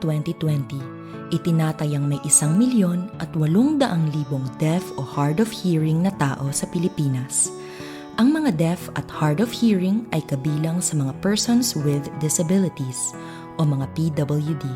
2020, itinatayang may 1,800,000 deaf o hard of hearing na tao sa Pilipinas. Ang mga deaf at hard of hearing ay kabilang sa mga persons with disabilities o mga PWD.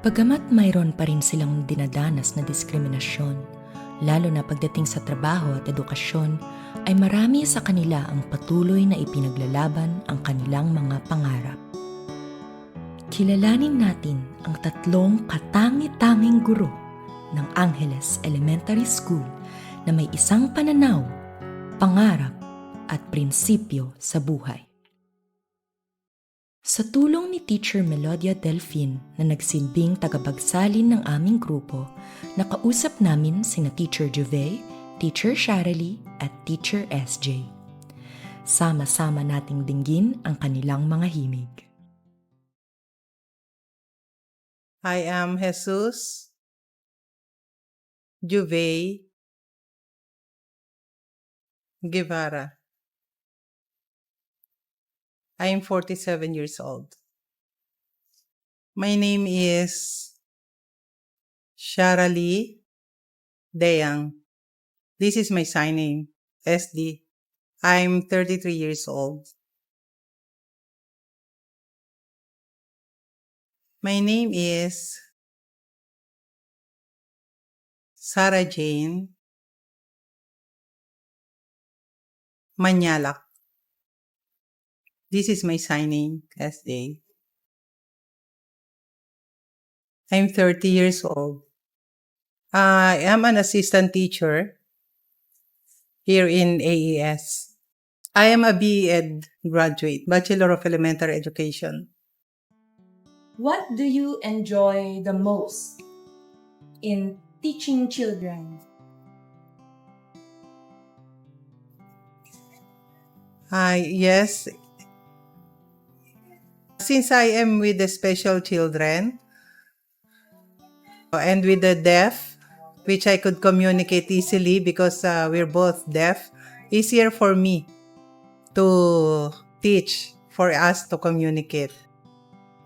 Bagamat mayroon pa rin silang dinadanas na diskriminasyon, lalo na pagdating sa trabaho at edukasyon, ay marami sa kanila ang patuloy na ipinaglalaban ang kanilang mga pangarap. Kilalanin natin ang 3 katangi-tanging guro ng Angeles Elementary School na may isang pananaw, pangarap at prinsipyo sa buhay. Sa tulong ni Teacher Melodia Delfin na nagsilbing tagapagsalin ng aming grupo, nakausap namin sina Teacher Juve, Teacher Sharalee at Teacher SJ. Sama-sama nating dinggin ang kanilang mga himig. I am Jesus Juve Guevara. I am 47 years old. My name is Sharalee Deyang. This is my sign name, SD. I'm 33 years old. My name is Sarah Jane Manyalak. This is my sign name, SD. I'm 30 years old. I am an assistant teacher here in AES. I am a BEd graduate, Bachelor of Elementary Education. What do you enjoy the most in teaching children? Yes. Since I am with the special children and with the deaf, which I could communicate easily because we're both deaf, easier for me to teach, for us to communicate.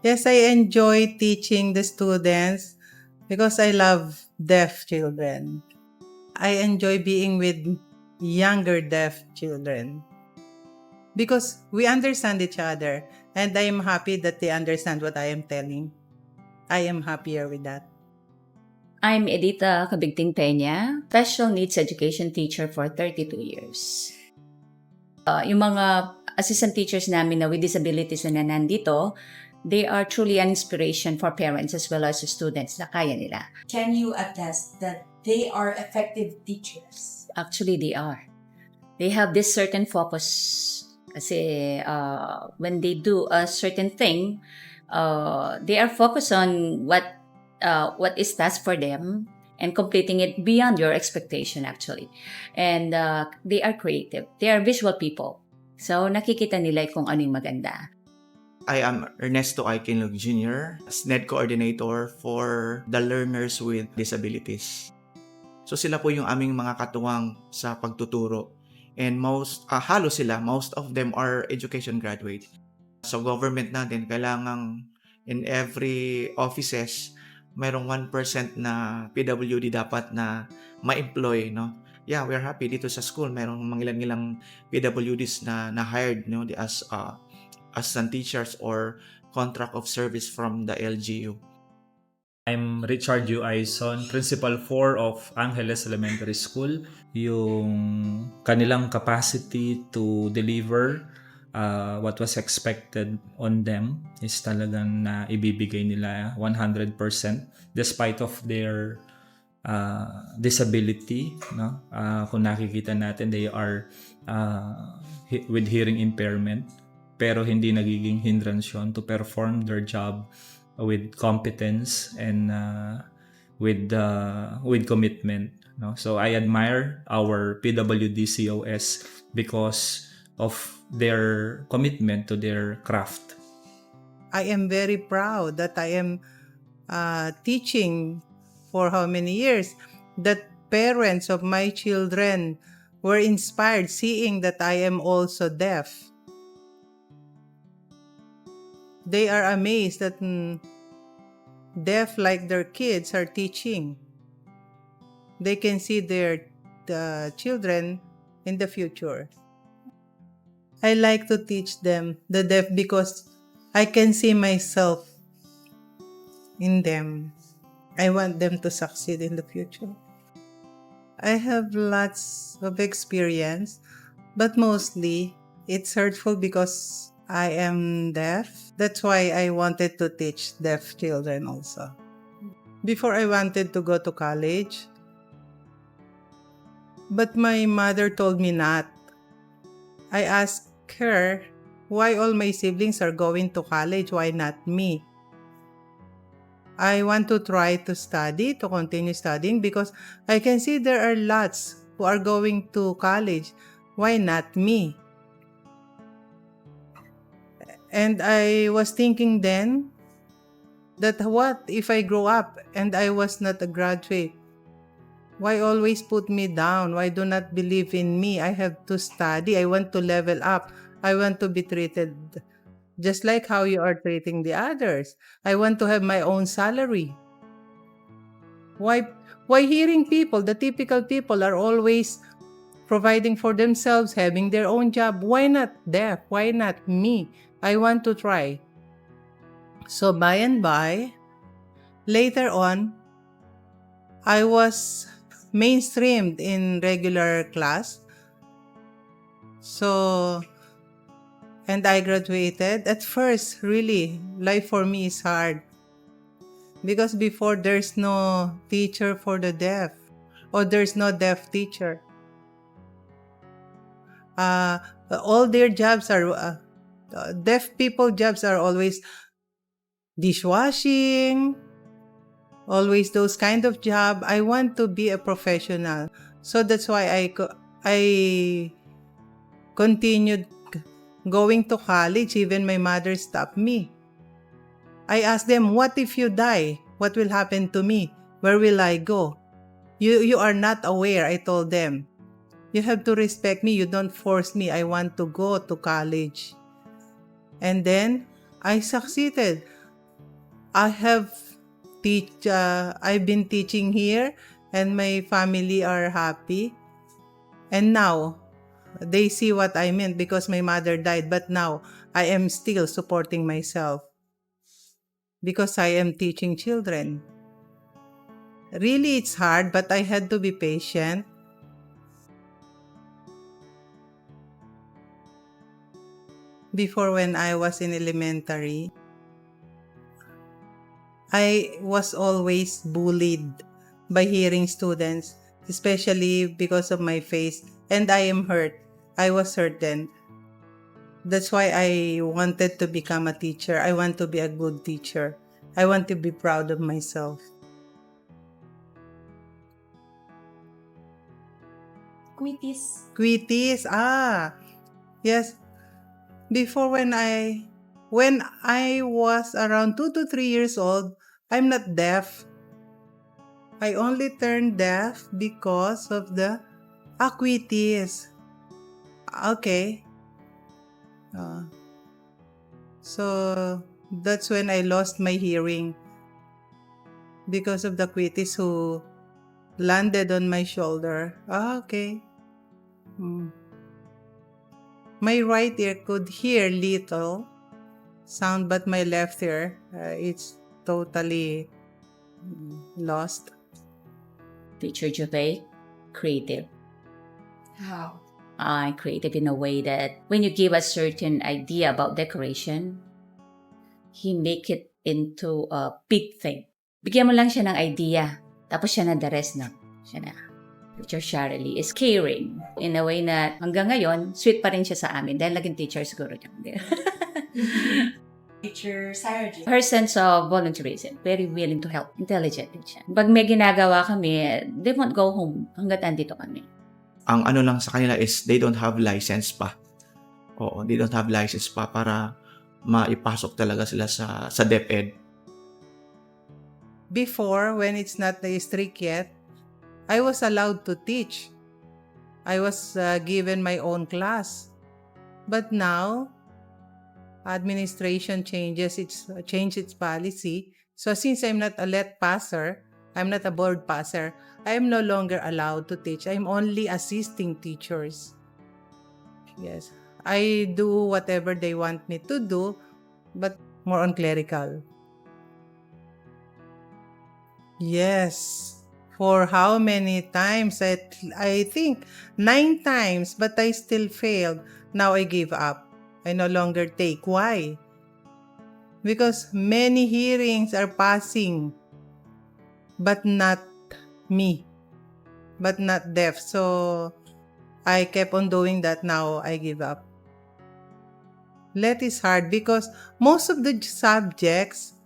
Yes, I enjoy teaching the students because I love deaf children. I enjoy being with younger deaf children because we understand each other and I am happy that they understand what I am telling. I am happier with that. I'm Edita Cabigting Peña, special needs education teacher for 32 years. Yung mga assistant teachers namin na with disabilities na nandito, they are truly an inspiration for parents as well as students na kaya nila. Can you attest that they are effective teachers? Actually, they are. They have this certain focus. Kasi when they do a certain thing, they are focused on what is tasked for them and completing it beyond your expectation actually. And they are creative. They are visual people. So nakikita nila kung ano yung maganda. I am Ernesto Aikinlog Jr., SNED coordinator for the learners with disabilities. So sila po yung aming mga katuwang sa pagtuturo. And halos sila, most of them are education graduate. So government natin, kailangang in every offices, mayroong 1% na PWD dapat na ma-employ, no? Yeah, we're happy dito sa school. Mayroong mga ilang PWDs na hired, no, as assistant teachers or contract of service from the LGU. I'm Richard U. Aison, Principal 4 of Angeles Elementary School. Yung kanilang capacity to deliver what was expected on them is talagang na ibibigay nila 100% despite of their disability. No? Kung nakikita natin, they are with hearing impairment pero hindi nagiging hindrance yun to perform their job with competence and with commitment. No? So I admire our PWD-COS because of their commitment to their craft. I am very proud that I am teaching for how many years, that parents of my children were inspired seeing that I am also deaf. they are amazed that deaf like their kids are teaching. They can see their children in the future. I like to teach them, the deaf, because I can see myself in them. I want them to succeed in the future. I have lots of experience, but mostly it's hurtful because I am deaf. That's why I wanted to teach deaf children also. Before I wanted to go to college, but my mother told me not. I asked her why all my siblings are going to college, why not me? I want to try to study, to continue studying, because I can see there are lots who are going to college. Why not me? And I was thinking then that what if I grow up and I was not a graduate? Why always put me down? Why do not believe in me? I have to study. I want to level up. I want to be treated just like how you are treating the others. I want to have my own salary. Why hearing people, the typical people are always providing for themselves, having their own job? Why not deaf? Why not me? I want to try. So by and by, later on, I was mainstreamed in regular class. So, and I graduated. At first, really, life for me is hard. Because before, there's no teacher for the deaf. Or there's no deaf teacher. All their jobs are, deaf people jobs are always dishwashing, always those kind of job. I want to be a professional. So that's why I continued going to college. Even my mother stopped me. I asked them, what if you die? What will happen to me? Where will I go? You are not aware, I told them. You have to respect me. You don't force me. I want to go to college. And then I succeeded. I've been teaching here and my family are happy. And now they see what I meant because my mother died. But now I am still supporting myself because I am teaching children. Really, it's hard, but I had to be patient. Before, when I was in elementary, I was always bullied by hearing students, especially because of my face, and I am hurt. I was hurt then. That's why I wanted to become a teacher. I want to be a good teacher. I want to be proud of myself. Quitis, yes. Before, when I was around 2 to 3 years old, I'm not deaf. I only turned deaf because of the quitis. Okay. So that's when I lost my hearing because of the quitis who landed on my shoulder. Okay. My right ear could hear little sound, but my left ear, it's totally lost. Teacher Jove, creative. How? Creative in a way that when you give a certain idea about decoration, he make it into a big thing. Bigyan mo lang siya ng idea, tapos siya na the rest na. Siya na. Teacher Shirley is caring in a way na hanggang ngayon, sweet pa rin siya sa amin dahil naging teacher siguro niya. Teacher Sarah J. Her sense of volunteerism, very willing to help, intelligent din siya. Pag may ginagawa kami, they won't go home hanggat andito kami. Ang ano lang sa kanila is they don't have license pa. Oo, they don't have license pa para maipasok talaga sila sa DepEd. Before, when it's not strict yet, I was allowed to teach. I was given my own class. But now, administration changed its policy. So since I'm not a let passer, I'm not a board passer, I am no longer allowed to teach. I'm only assisting teachers. Yes, I do whatever they want me to do, but more on clerical. Yes. For how many times? I think 9 times, but I still failed. Now I give up. I no longer take. Why? Because many hearings are passing, but not me, but not deaf. So I kept on doing that. Now I give up. Let is hard because most of the subjects,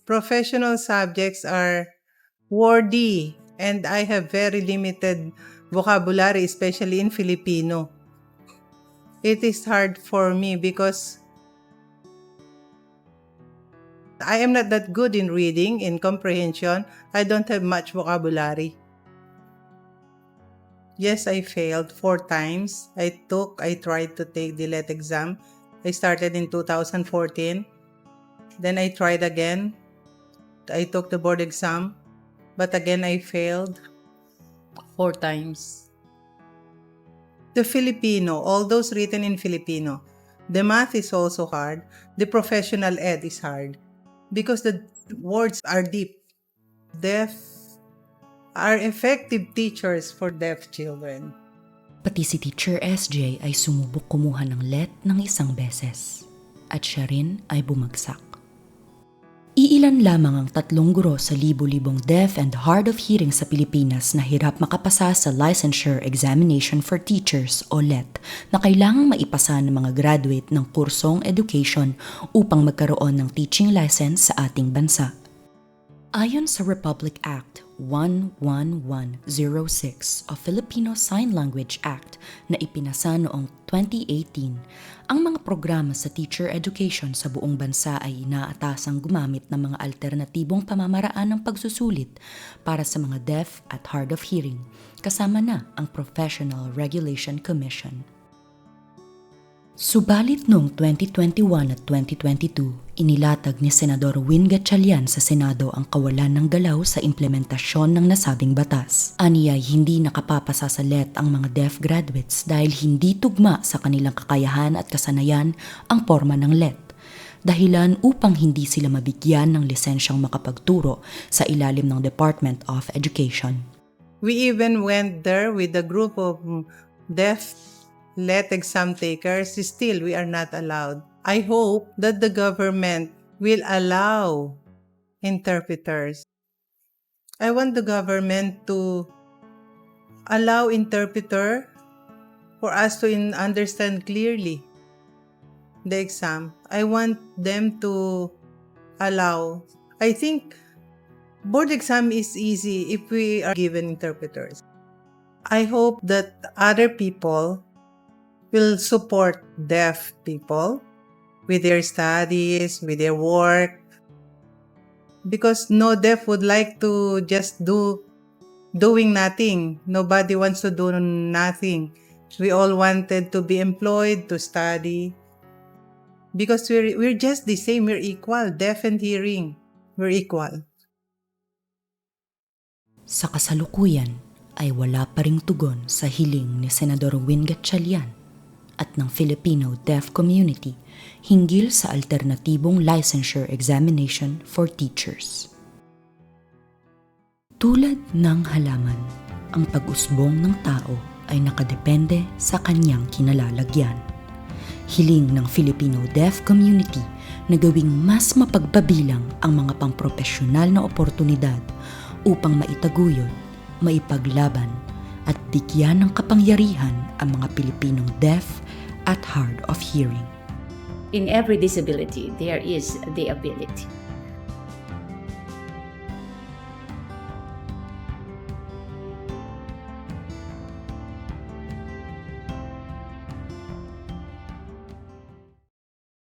professional subjects, are wordy, and I have very limited vocabulary, especially in Filipino. It is hard for me because I am not that good in reading, in comprehension. I don't have much vocabulary. Yes, I failed 4 times. I tried to take the LET exam. I started in 2014. Then I tried again. I took the board exam. But again, I failed 4 times. The Filipino, all those written in Filipino. The math is also hard. The professional ed is hard because the words are deep. Deaf are effective teachers for deaf children. Pati si Teacher SJ ay sumubok kumuha ng LET ng 1 beses. At siya rin ay bumagsak. Iilan lamang ang 3 guro sa libo-libong deaf and hard of hearing sa Pilipinas na hirap makapasa sa Licensure Examination for Teachers o LET na kailangang maipasa ng mga graduate ng kursong education upang magkaroon ng teaching license sa ating bansa. Ayon sa Republic Act 11106 o Filipino Sign Language Act na ipinasa noong 2018, ang mga programa sa teacher education sa buong bansa ay inaatasang gumamit ng mga alternatibong pamamaraan ng pagsusulit para sa mga deaf at hard of hearing, kasama na ang Professional Regulation Commission. Subalit noong 2021 at 2022, inilatag ni Senador Win Gatchalian sa Senado ang kawalan ng galaw sa implementasyon ng nasabing batas. Aniyay hindi nakapapasa sa LET ang mga deaf graduates dahil hindi tugma sa kanilang kakayahan at kasanayan ang porma ng LET. Dahilan upang hindi sila mabigyan ng lisensyang makapagturo sa ilalim ng Department of Education. We even went there with a group of deaf LET exam takers. Still, we are not allowed. I hope that the government will allow interpreters. I want the government to allow interpreter for us to understand clearly the exam. I want them to allow. I think board exam is easy if we are given interpreters. I hope that other people will support deaf people with their studies, with their work. Because no deaf would like to just doing nothing. Nobody wants to do nothing. We all wanted to be employed, to study. Because we're just the same, we're equal, deaf and hearing. We're equal. Sa kasalukuyan ay wala pa ring tugon sa hiling ni Senador Win Gatchalian at ng Filipino deaf community hinggil sa alternatibong licensure examination for teachers. Tulad ng halaman, ang pag-usbong ng tao ay nakadepende sa kanyang kinalalagyan. Hiling ng Filipino deaf community na gawing mas mapagpabilang ang mga pangpropesyonal na oportunidad upang maitaguyod, maipaglaban at bigyan ng kapangyarihan ang mga Pilipinong deaf at hard of hearing. In every disability, there is the ability.